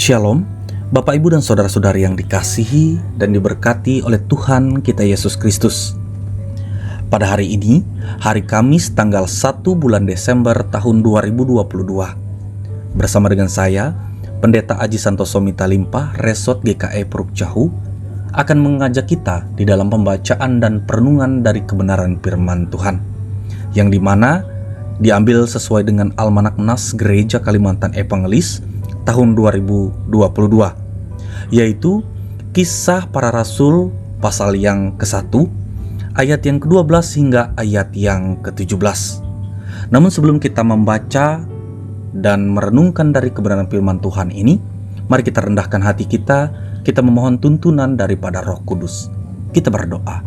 Shalom, Bapak Ibu dan Saudara-saudari yang dikasihi dan diberkati oleh Tuhan kita Yesus Kristus. Pada hari ini, hari Kamis tanggal 1 bulan Desember tahun 2022, bersama dengan saya, Pendeta Aji Santoso Mitalimpa, Resort GKI Puruk Jahu, akan mengajak kita di dalam pembacaan dan perenungan dari kebenaran firman Tuhan, yang dimana diambil sesuai dengan Almanak Nas Gereja Kalimantan Evangelis tahun 2022, yaitu Kisah Para Rasul pasal yang ke-1 ayat yang ke-12 hingga ayat yang ke-17. Namun sebelum kita membaca dan merenungkan dari kebenaran firman Tuhan ini, mari kita rendahkan hati kita memohon tuntunan daripada Roh Kudus. Kita berdoa.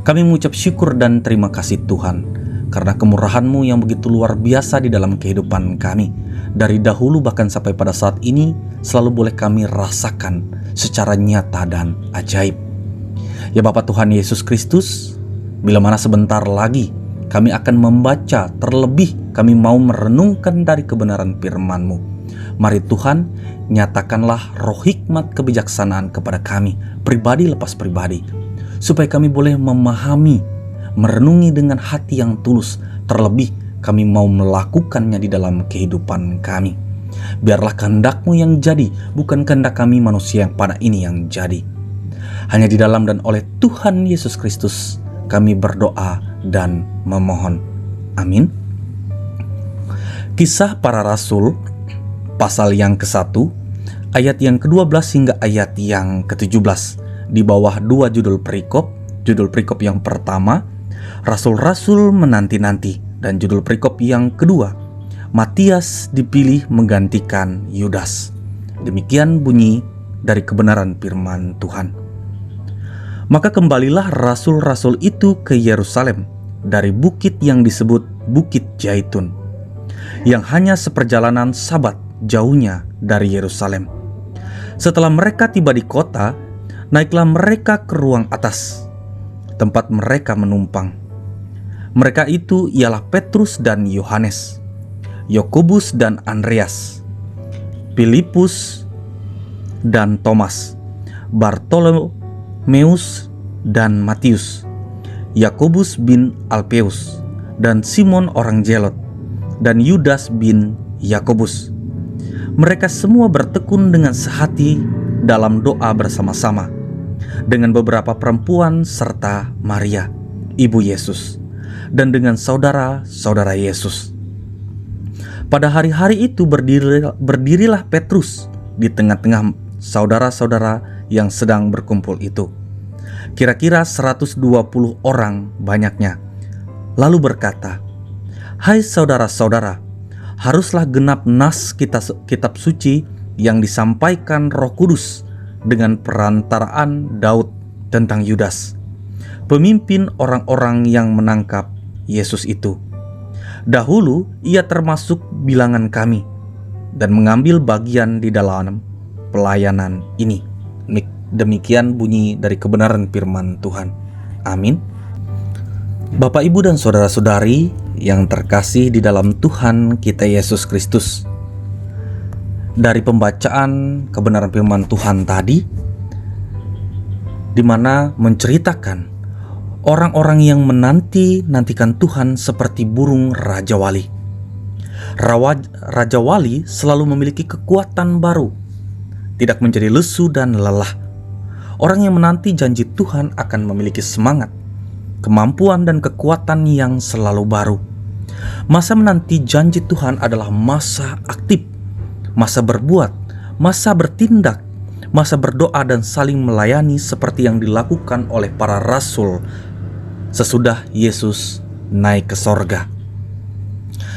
Kami mengucap syukur dan terima kasih Tuhan, karena kemurahan-Mu yang begitu luar biasa di dalam kehidupan kami. Dari dahulu bahkan sampai pada saat ini selalu boleh kami rasakan secara nyata dan ajaib. Ya Bapa Tuhan Yesus Kristus, bila mana sebentar lagi kami akan membaca, terlebih kami mau merenungkan dari kebenaran firman-Mu. Mari Tuhan, nyatakanlah roh hikmat kebijaksanaan kepada kami, pribadi lepas pribadi, supaya kami boleh memahami, merenungi dengan hati yang tulus, terlebih kami mau melakukannya di dalam kehidupan kami. Biarlah kehendak-Mu yang jadi, bukan kehendak kami manusia yang pada ini yang jadi. Hanya di dalam dan oleh Tuhan Yesus Kristus kami berdoa dan memohon. Amin. Kisah Para Rasul pasal yang ke-1 ayat yang ke-12 hingga ayat yang ke-17, di bawah dua judul perikop. Judul perikop yang pertama, Rasul-Rasul menanti-nanti, dan judul perikop yang kedua, Matias dipilih menggantikan Yudas. Demikian bunyi dari kebenaran firman Tuhan. Maka kembalilah rasul-rasul itu ke Yerusalem dari bukit yang disebut Bukit Zaitun, yang hanya seperjalanan Sabat jauhnya dari Yerusalem. Setelah mereka tiba di kota, naiklah mereka ke ruang atas, tempat mereka menumpang. Mereka itu ialah Petrus dan Yohanes, Yakobus dan Andreas, Filipus dan Thomas, Bartolomeus dan Matius, Yakobus bin Alpeus dan Simon orang Zelot, dan Yudas bin Yakobus. Mereka semua bertekun dengan sehati dalam doa bersama-sama dengan beberapa perempuan serta Maria, ibu Yesus, dan dengan saudara-saudara Yesus. Pada hari-hari itu berdirilah Petrus di tengah-tengah saudara-saudara yang sedang berkumpul itu, kira-kira 120 orang banyaknya, lalu berkata, "Hai saudara-saudara, haruslah genap nas kitab suci yang disampaikan Roh Kudus dengan perantaraan Daud tentang Yudas, pemimpin orang-orang yang menangkap Yesus itu. Dahulu ia termasuk bilangan kami dan mengambil bagian di dalam pelayanan ini." Demikian bunyi dari kebenaran firman Tuhan. Amin. Bapak, Ibu, dan saudara-saudari yang terkasih di dalam Tuhan kita Yesus Kristus, dari pembacaan kebenaran firman Tuhan tadi, di mana menceritakan orang-orang yang menanti-nantikan Tuhan seperti burung Raja Wali. Raja Wali selalu memiliki kekuatan baru, tidak menjadi lesu dan lelah. Orang yang menanti janji Tuhan akan memiliki semangat, kemampuan, dan kekuatan yang selalu baru. Masa menanti janji Tuhan adalah masa aktif, masa berbuat, masa bertindak, masa berdoa dan saling melayani seperti yang dilakukan oleh para rasul sesudah Yesus naik ke sorga.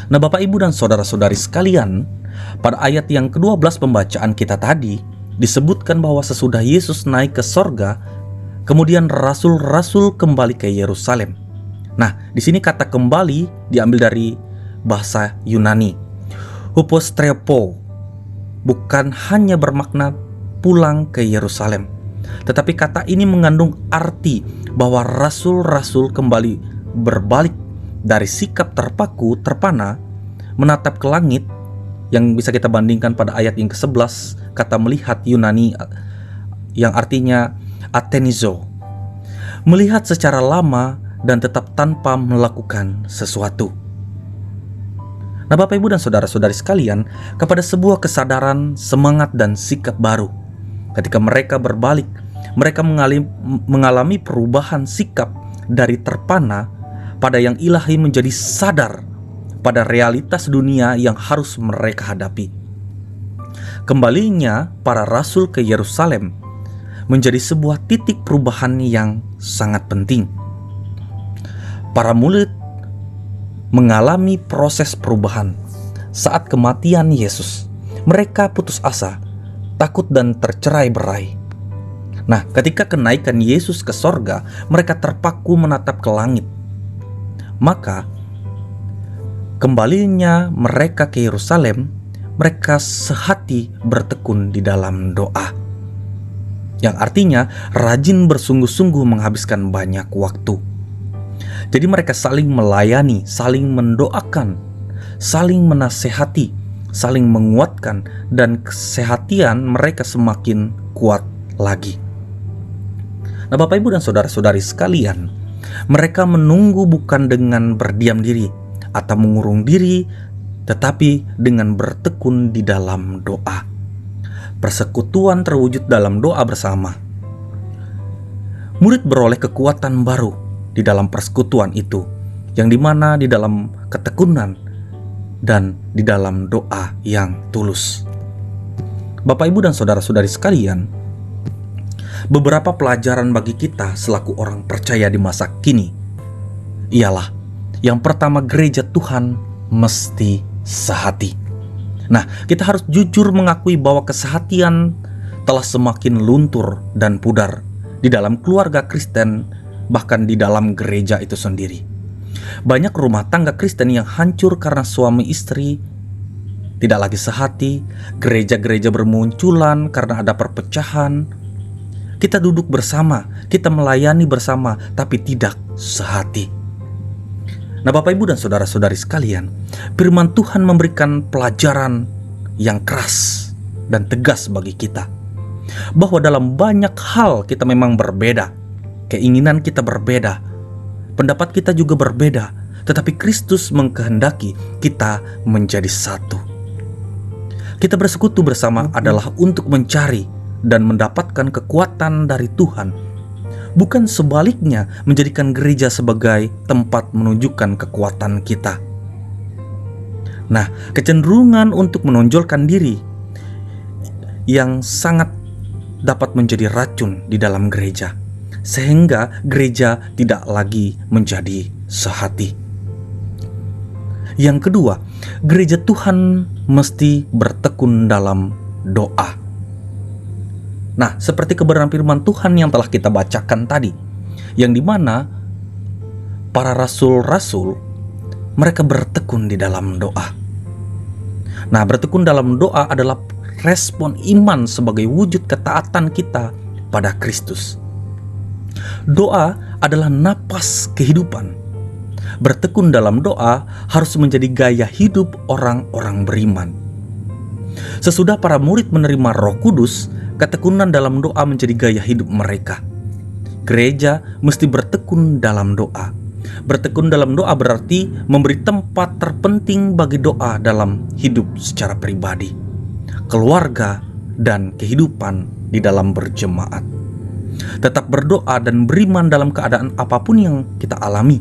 Nah Bapak, Ibu, dan saudara-saudari sekalian, pada ayat yang ke-12 pembacaan kita tadi disebutkan bahwa sesudah Yesus naik ke sorga, kemudian rasul-rasul kembali ke Yerusalem. Nah, di sini kata kembali diambil dari bahasa Yunani, hupostrepo, bukan hanya bermakna pulang ke Yerusalem, tetapi kata ini mengandung arti bahwa rasul-rasul kembali berbalik dari sikap terpaku, terpana, menatap ke langit yang bisa kita bandingkan pada ayat yang ke-11, kata melihat Yunani yang artinya atenizo, melihat secara lama dan tetap tanpa melakukan sesuatu. Nah, Bapak, Ibu, dan saudara-saudari sekalian, kepada sebuah kesadaran, semangat, dan sikap baru. Ketika mereka berbalik, mereka mengalami perubahan sikap dari terpana pada yang ilahi menjadi sadar pada realitas dunia yang harus mereka hadapi. Kembalinya para rasul ke Yerusalem menjadi sebuah titik perubahan yang sangat penting. Para murid mengalami proses perubahan saat kematian Yesus. Mereka putus asa, takut, dan tercerai-berai. Nah, ketika kenaikan Yesus ke sorga, mereka terpaku menatap ke langit. Maka kembalinya mereka ke Yerusalem, mereka sehati bertekun di dalam doa, yang artinya rajin bersungguh-sungguh menghabiskan banyak waktu. Jadi mereka saling melayani, saling mendoakan, saling menasehati, saling menguatkan, dan kesehatian mereka semakin kuat lagi. Nah, Bapak, Ibu, dan saudara-saudari sekalian, mereka menunggu bukan dengan berdiam diri atau mengurung diri, tetapi dengan bertekun di dalam doa. Persekutuan terwujud dalam doa bersama. Murid beroleh kekuatan baru di dalam persekutuan itu, yang dimana di dalam ketekunan dan di dalam doa yang tulus. Bapak, Ibu, dan saudara-saudari sekalian, beberapa pelajaran bagi kita selaku orang percaya di masa kini ialah, yang pertama, gereja Tuhan mesti sehati. Nah, kita harus jujur mengakui bahwa kesehatian telah semakin luntur dan pudar di dalam keluarga Kristen, bahkan di dalam gereja itu sendiri. Banyak rumah tangga Kristen yang hancur karena suami istri tidak lagi sehati. Gereja-gereja bermunculan karena ada perpecahan. Kita duduk bersama, kita melayani bersama, tapi tidak sehati. Nah, Bapak, Ibu, dan saudara-saudari sekalian, firman Tuhan memberikan pelajaran yang keras dan tegas bagi kita, bahwa dalam banyak hal kita memang berbeda. Keinginan kita berbeda, pendapat kita juga berbeda, tetapi Kristus mengkehendaki kita menjadi satu. Kita bersekutu bersama adalah untuk mencari dan mendapatkan kekuatan dari Tuhan, bukan sebaliknya menjadikan gereja sebagai tempat menunjukkan kekuatan kita. Nah, kecenderungan untuk menonjolkan diri yang sangat dapat menjadi racun di dalam gereja, sehingga gereja tidak lagi menjadi sehati. Yang kedua, gereja Tuhan mesti bertekun dalam doa. Nah, seperti kebenaran firman Tuhan yang telah kita bacakan tadi, yang dimana para rasul-rasul mereka bertekun di dalam doa. Nah, bertekun dalam doa adalah respon iman sebagai wujud ketaatan kita pada Kristus. Doa adalah napas kehidupan. Bertekun dalam doa harus menjadi gaya hidup orang-orang beriman. Sesudah para murid menerima Roh Kudus, ketekunan dalam doa menjadi gaya hidup mereka. Gereja mesti bertekun dalam doa. Bertekun dalam doa berarti memberi tempat terpenting bagi doa dalam hidup secara pribadi, keluarga, dan kehidupan di dalam berjemaat. Tetap berdoa dan beriman dalam keadaan apapun yang kita alami.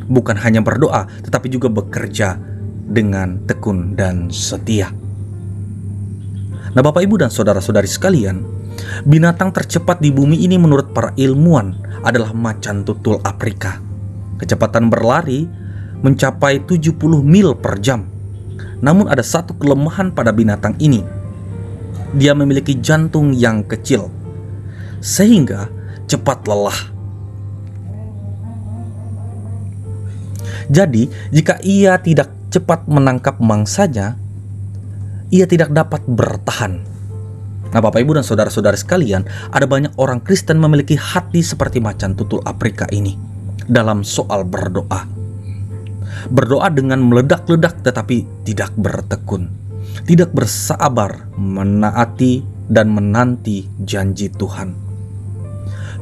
Bukan hanya berdoa, tetapi juga bekerja dengan tekun dan setia. Nah, Bapak, Ibu, dan saudara-saudari sekalian, binatang tercepat di bumi ini menurut para ilmuwan adalah macan tutul Afrika. Kecepatan berlari mencapai 70 mil per jam. Namun ada satu kelemahan pada binatang ini. Dia memiliki jantung yang kecil, sehingga cepat lelah. Jadi, jika ia tidak cepat menangkap mangsanya, ia tidak dapat bertahan. Nah, Bapak, Ibu, dan saudara-saudari sekalian, ada banyak orang Kristen memiliki hati seperti macan tutul Afrika ini dalam soal berdoa. Berdoa dengan meledak-ledak tetapi tidak bertekun. tidak bersabar menaati dan menanti janji Tuhan.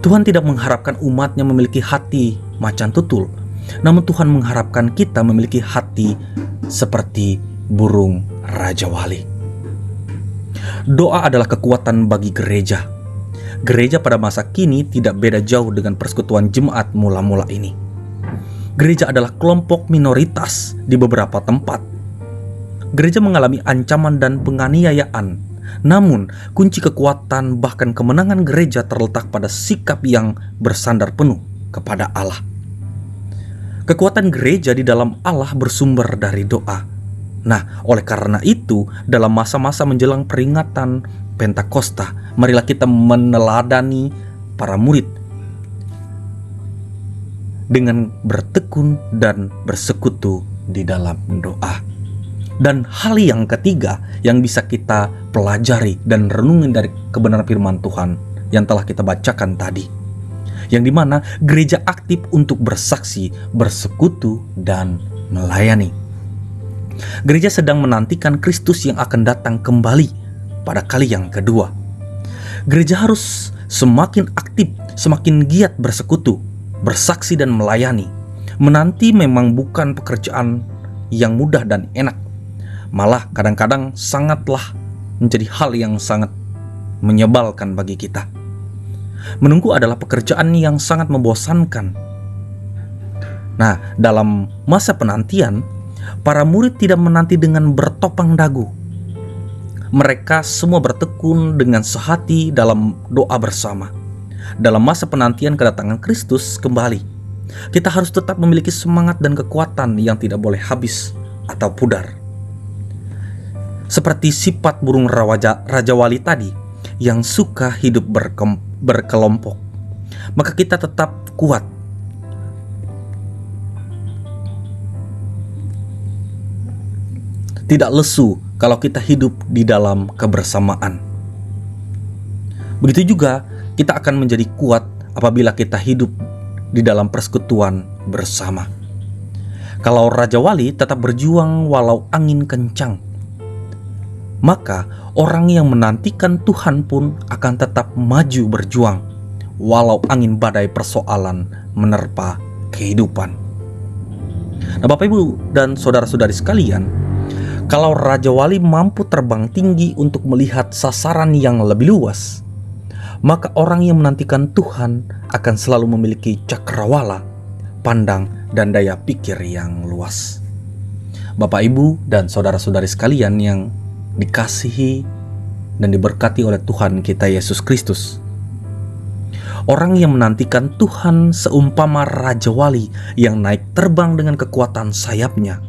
Tuhan tidak mengharapkan umatnya memiliki hati macan tutul, namun Tuhan mengharapkan kita memiliki hati seperti burung Raja Wali. Doa adalah kekuatan bagi gereja. Gereja pada masa kini tidak beda jauh dengan persekutuan jemaat mula-mula ini. Gereja adalah kelompok minoritas di beberapa tempat. Gereja mengalami ancaman dan penganiayaan, namun kunci kekuatan bahkan kemenangan gereja terletak pada sikap yang bersandar penuh kepada Allah. Kekuatan gereja di dalam Allah bersumber dari doa. Nah, oleh karena itu, dalam masa-masa menjelang peringatan Pentakosta, marilah kita meneladani para murid dengan bertekun dan bersekutu di dalam doa. Dan hal yang ketiga yang bisa kita pelajari dan renungin dari kebenaran firman Tuhan yang telah kita bacakan tadi, yang dimana gereja aktif untuk bersaksi, bersekutu, dan melayani. Gereja sedang menantikan Kristus yang akan datang kembali pada kali yang kedua. Gereja harus semakin aktif, semakin giat bersekutu, bersaksi, dan melayani. Menanti memang bukan pekerjaan yang mudah dan enak. Malah kadang-kadang sangatlah menjadi hal yang sangat menyebalkan bagi kita. Menunggu adalah pekerjaan yang sangat membosankan. Nah, dalam masa penantian, para murid tidak menanti dengan bertopang dagu. Mereka semua bertekun dengan sehati dalam doa bersama. Dalam masa penantian kedatangan Kristus kembali, kita harus tetap memiliki semangat dan kekuatan yang tidak boleh habis atau pudar. Seperti sifat burung Raja Wali tadi yang suka hidup berkelompok, maka kita tetap kuat. Tidak lesu kalau kita hidup di dalam kebersamaan. Begitu juga kita akan menjadi kuat apabila kita hidup di dalam persekutuan bersama. Kalau Raja Wali tetap berjuang walau angin kencang, maka orang yang menantikan Tuhan pun akan tetap maju berjuang walau angin badai persoalan menerpa kehidupan. Nah, Bapak Ibu dan saudara-saudari sekalian, kalau Raja Wali mampu terbang tinggi untuk melihat sasaran yang lebih luas, maka orang yang menantikan Tuhan akan selalu memiliki cakrawala, pandang, dan daya pikir yang luas. Bapak, Ibu, dan saudara-saudari sekalian yang dikasihi dan diberkati oleh Tuhan kita Yesus Kristus, orang yang menantikan Tuhan seumpama Raja Wali yang naik terbang dengan kekuatan sayapnya.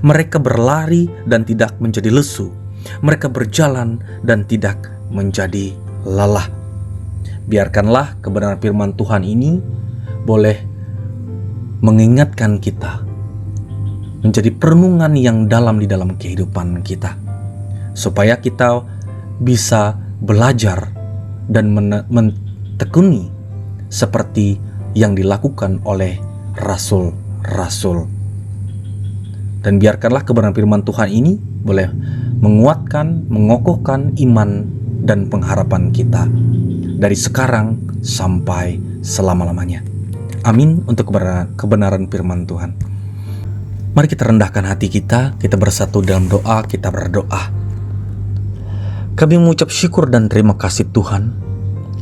Mereka berlari dan tidak menjadi lesu. Mereka berjalan dan tidak menjadi lelah. Biarkanlah kebenaran firman Tuhan ini boleh mengingatkan kita, menjadi perenungan yang dalam di dalam kehidupan kita, supaya kita bisa belajar dan mentekuni seperti yang dilakukan oleh rasul-rasul. Dan biarkanlah kebenaran firman Tuhan ini boleh menguatkan, mengokohkan iman dan pengharapan kita dari sekarang sampai selama-lamanya. Amin untuk kebenaran firman Tuhan. Mari kita rendahkan hati kita bersatu dalam doa, kita berdoa. Kami mengucap syukur dan terima kasih Tuhan,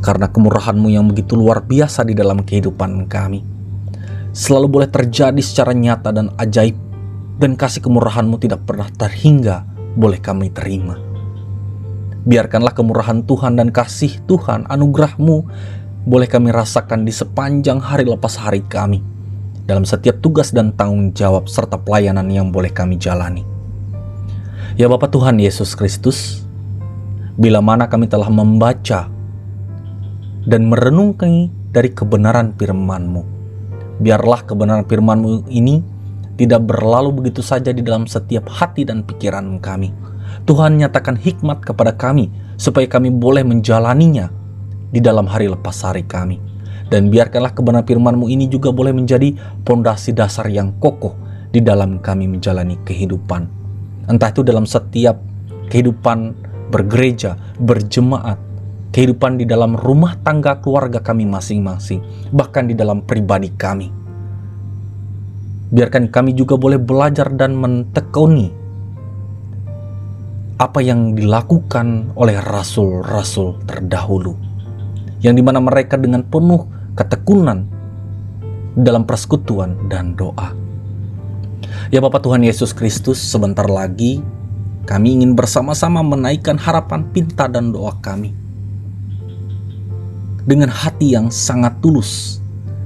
karena kemurahan-Mu yang begitu luar biasa di dalam kehidupan kami selalu boleh terjadi secara nyata dan ajaib. Dan kasih kemurahan-Mu tidak pernah terhingga boleh kami terima. Biarkanlah kemurahan Tuhan dan kasih Tuhan, anugerah-Mu boleh kami rasakan di sepanjang hari lepas hari kami, dalam setiap tugas dan tanggung jawab serta pelayanan yang boleh kami jalani. Ya Bapa Tuhan Yesus Kristus, bila mana kami telah membaca dan merenungkan dari kebenaran firman-Mu, biarlah kebenaran firman-Mu ini tidak berlalu begitu saja di dalam setiap hati dan pikiran kami. Tuhan, nyatakan hikmat kepada kami supaya kami boleh menjalaninya di dalam hari lepas hari kami. Dan biarkanlah kebenaran firman-Mu ini juga boleh menjadi pondasi dasar yang kokoh di dalam kami menjalani kehidupan. Entah itu dalam setiap kehidupan bergereja, berjemaat, kehidupan di dalam rumah tangga keluarga kami masing-masing, bahkan di dalam pribadi kami. Biarkan kami juga boleh belajar dan mentekuni apa yang dilakukan oleh rasul-rasul terdahulu, yang dimana mereka dengan penuh ketekunan dalam persekutuan dan doa. Ya Bapa Tuhan Yesus Kristus, sebentar lagi kami ingin bersama-sama menaikkan harapan pinta dan doa kami. Dengan hati yang sangat tulus,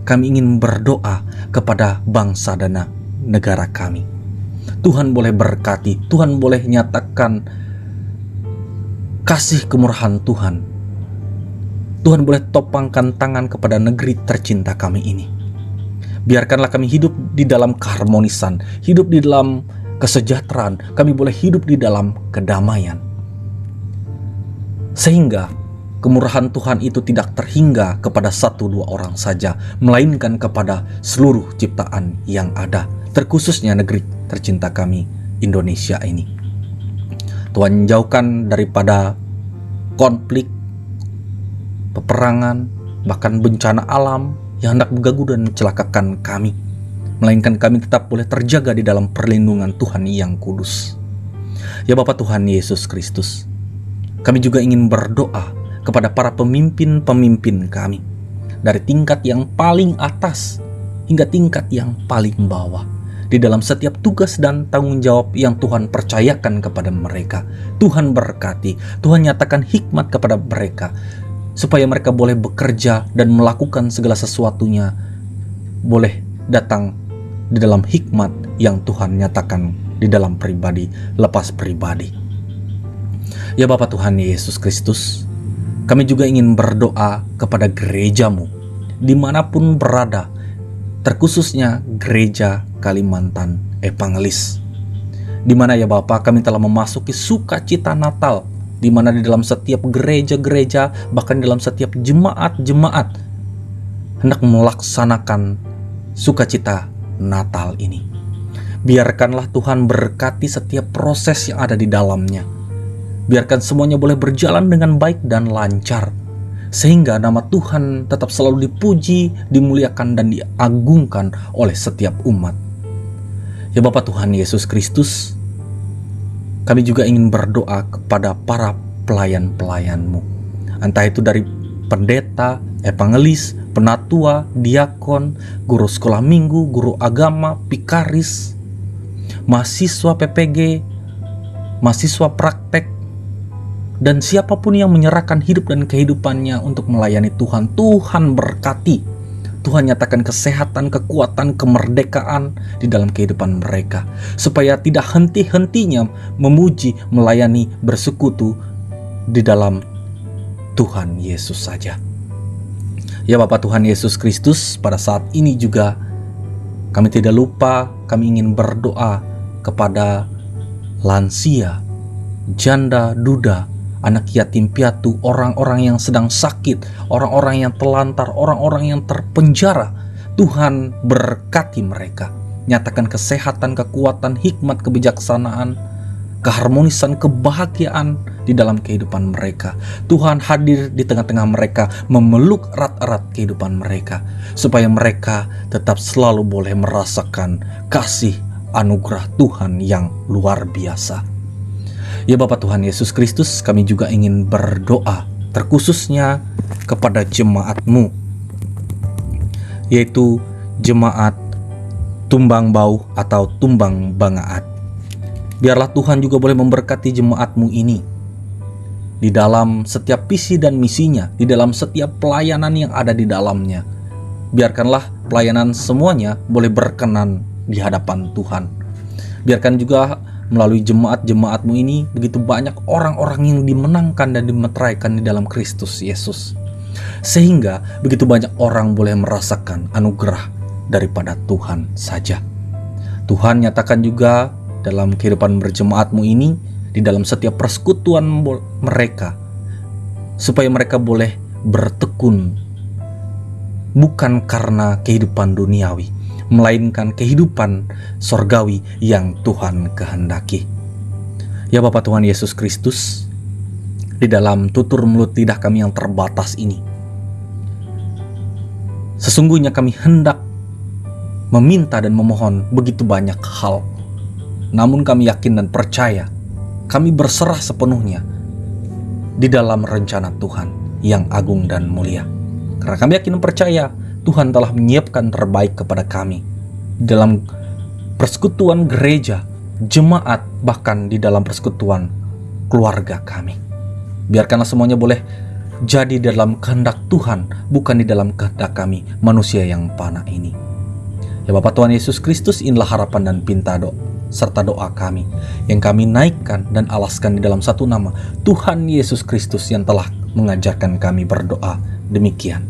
kami ingin berdoa kepada bangsa dan negara kami. Tuhan boleh berkati, Tuhan boleh nyatakan kasih kemurahan Tuhan. Tuhan boleh topangkan tangan kepada negeri tercinta kami ini. Biarkanlah kami hidup di dalam keharmonisan, hidup di dalam kesejahteraan, kami boleh hidup di dalam kedamaian. Sehingga kemurahan Tuhan itu tidak terhingga kepada 1-2 orang saja, melainkan kepada seluruh ciptaan yang ada, terkhususnya negeri tercinta kami, Indonesia ini. Tuhan jauhkan daripada konflik, peperangan, bahkan bencana alam yang hendak mengganggu dan mencelakakan kami, melainkan kami tetap boleh terjaga di dalam perlindungan Tuhan yang kudus. Ya Bapa Tuhan Yesus Kristus, kami juga ingin berdoa kepada para pemimpin-pemimpin kami, dari tingkat yang paling atas hingga tingkat yang paling bawah, di dalam setiap tugas dan tanggung jawab yang Tuhan percayakan kepada mereka. Tuhan berkati, Tuhan nyatakan hikmat kepada mereka, supaya mereka boleh bekerja dan melakukan segala sesuatunya boleh datang di dalam hikmat yang Tuhan nyatakan di dalam pribadi, lepas pribadi. Ya Bapa Tuhan Yesus Kristus, kami juga ingin berdoa kepada gerejamu dimanapun berada, terkhususnya gereja Kalimantan Evangelis, di mana ya Bapa kami telah memasuki sukacita Natal, di mana di dalam setiap gereja-gereja, bahkan dalam setiap jemaat-jemaat hendak melaksanakan sukacita Natal ini. Biarkanlah Tuhan berkati setiap proses yang ada di dalamnya. Biarkan semuanya boleh berjalan dengan baik dan lancar, sehingga nama Tuhan tetap selalu dipuji, dimuliakan, dan diagungkan oleh setiap umat. Ya Bapa Tuhan Yesus Kristus, kami juga ingin berdoa kepada para pelayan-pelayan-Mu, entah itu dari pendeta, evangelis, penatua, diakon, guru sekolah minggu, guru agama, pikaris, mahasiswa PPG, mahasiswa praktek, dan siapapun yang menyerahkan hidup dan kehidupannya untuk melayani Tuhan. Tuhan berkati, Tuhan nyatakan kesehatan, kekuatan, kemerdekaan di dalam kehidupan mereka, supaya tidak henti-hentinya memuji, melayani, bersekutu di dalam Tuhan Yesus saja. Ya Bapa Tuhan Yesus Kristus, pada saat ini juga kami tidak lupa, kami ingin berdoa kepada lansia, janda, duda, anak yatim piatu, orang-orang yang sedang sakit, orang-orang yang telantar, orang-orang yang terpenjara. Tuhan berkati mereka, nyatakan kesehatan, kekuatan, hikmat, kebijaksanaan, keharmonisan, kebahagiaan di dalam kehidupan mereka. Tuhan hadir di tengah-tengah mereka, memeluk erat-erat kehidupan mereka, supaya mereka tetap selalu boleh merasakan kasih anugerah Tuhan yang luar biasa. Ya Bapa Tuhan Yesus Kristus, kami juga ingin berdoa terkhususnya kepada jemaat-Mu, yaitu jemaat Tumbang Bau atau Tumbang Bangaat. Biarlah Tuhan juga boleh memberkati jemaat-Mu ini di dalam setiap visi dan misinya, di dalam setiap pelayanan yang ada di dalamnya. Biarkanlah pelayanan semuanya boleh berkenan di hadapan Tuhan. Biarkan juga melalui jemaat-jemaat-Mu ini begitu banyak orang-orang yang dimenangkan dan dimeteraikan di dalam Kristus Yesus, sehingga begitu banyak orang boleh merasakan anugerah daripada Tuhan saja. Tuhan nyatakan juga dalam kehidupan berjemaat-Mu ini, di dalam setiap persekutuan mereka, supaya mereka boleh bertekun bukan karena kehidupan duniawi, melainkan kehidupan sorgawi yang Tuhan kehendaki. Ya Bapa Tuhan Yesus Kristus, di dalam tutur mulut lidah kami yang terbatas ini, sesungguhnya kami hendak meminta dan memohon begitu banyak hal. Namun kami yakin dan percaya, kami berserah sepenuhnya di dalam rencana Tuhan yang agung dan mulia. Karena kami yakin dan percaya, Tuhan telah menyiapkan terbaik kepada kami dalam persekutuan gereja, jemaat, bahkan di dalam persekutuan keluarga kami. Biarkanlah semuanya boleh jadi dalam kehendak Tuhan, bukan di dalam kehendak kami, manusia yang panah ini. Ya Bapa Tuhan Yesus Kristus, inilah harapan dan pinta serta doa kami yang kami naikkan dan alaskan di dalam satu nama, Tuhan Yesus Kristus yang telah mengajarkan kami berdoa demikian.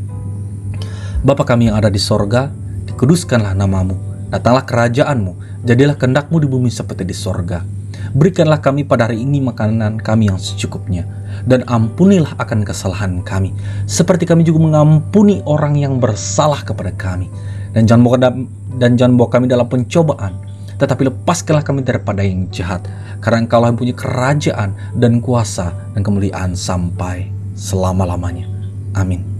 Bapa kami yang ada di sorga, dikuduskanlah namamu, datanglah kerajaanmu, jadilah kehendakmu di bumi seperti di sorga. Berikanlah kami pada hari ini makanan kami yang secukupnya, dan ampunilah akan kesalahan kami, seperti kami juga mengampuni orang yang bersalah kepada kami. Dan jangan bawa kami dalam pencobaan, tetapi lepaskanlah kami daripada yang jahat, karena Engkaulah yang punya kerajaan dan kuasa dan kemuliaan sampai selama-lamanya. Amin.